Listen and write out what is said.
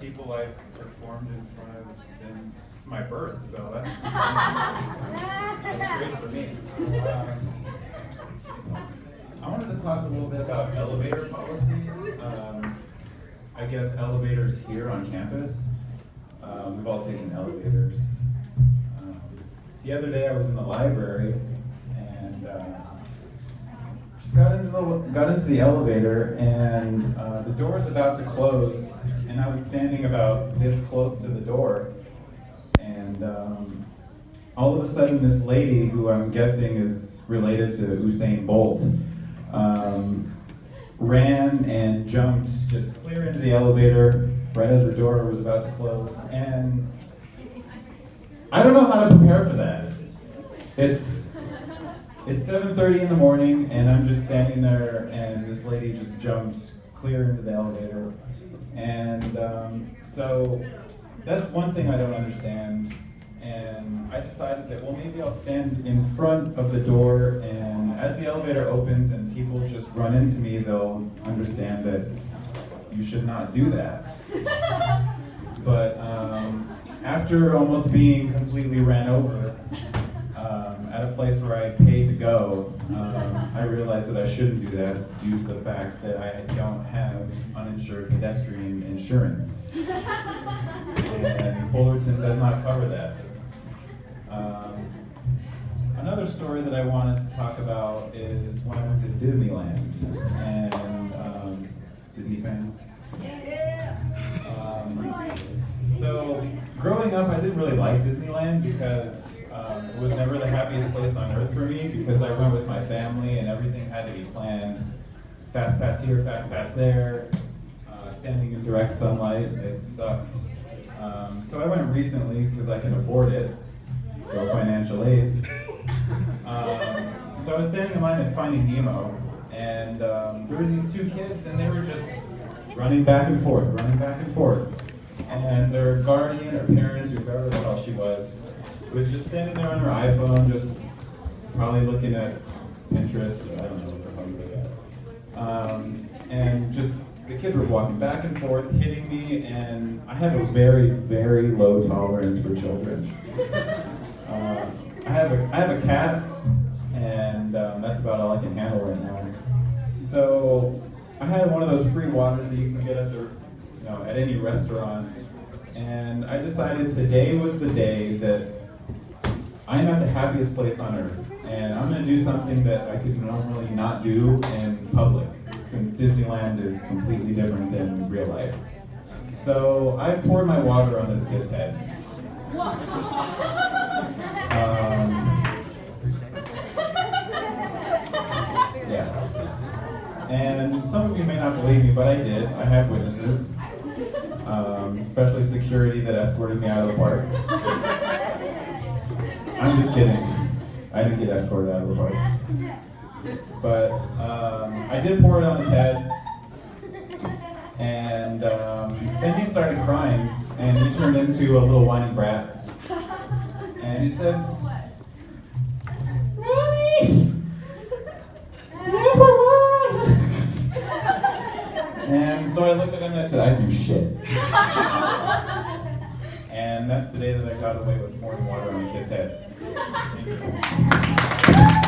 people I've performed in front of since my birth, so that's great for me. I wanted to talk a little bit about elevator policy. I guess elevators here on campus. We've all taken elevators. The other day I was in the library and just got into the elevator, and the door is about to close, and I was standing about this close to the door, and all of a sudden this lady, who I'm guessing is related to Usain Bolt, ran and jumped just clear into the elevator right as the door was about to close, and I don't know how to prepare for that. It's 7:30 in the morning, and I'm just standing there, and this lady just jumped clear into the elevator. And so that's one thing I don't understand. And I decided that, well, maybe I'll stand in front of the door, and as the elevator opens and people just run into me, they'll understand that you should not do that. But after almost being completely ran over at a place where I paid to go, I realized that I shouldn't do that due to the fact that I don't have uninsured pedestrian insurance. And Fullerton does not cover that. Another story that I wanted to talk about is when I went to Disneyland, and Disney fans. So growing up, I didn't really like Disneyland because it was never the happiest place on earth for me, because I went with my family and everything had to be planned. Fast pass here, fast pass there, standing in direct sunlight, it sucks. So I went recently because I can afford it, go financial aid. So I was standing in line at Finding Nemo, and there were these two kids, and they were just running back and forth. And their guardian or parents, whoever the hell she was just standing there on her iPhone, just probably looking at Pinterest, or I don't know what the hell you look at. And just, the kids were walking back and forth, hitting me, and I have a very, very low tolerance for children. I have a cat, and that's about all I can handle right now. So I had one of those free waters that you can get at any restaurant, and I decided today was the day that I'm at the happiest place on earth, and I'm going to do something that I could normally not do in public, since Disneyland is completely different than real life. So I poured my water on this kid's head. Yeah. And some of you may not believe me, but I did. I have witnesses, especially security that escorted me out of the park. I'm just kidding. I didn't get escorted out of the park. But I did pour it on his head, and then he started crying, and he turned into a little whining brat. And he said, "Mommy! And so I looked at him and I said, I do shit." And that's the day that I got away with pouring water on a kid's head. Thank you.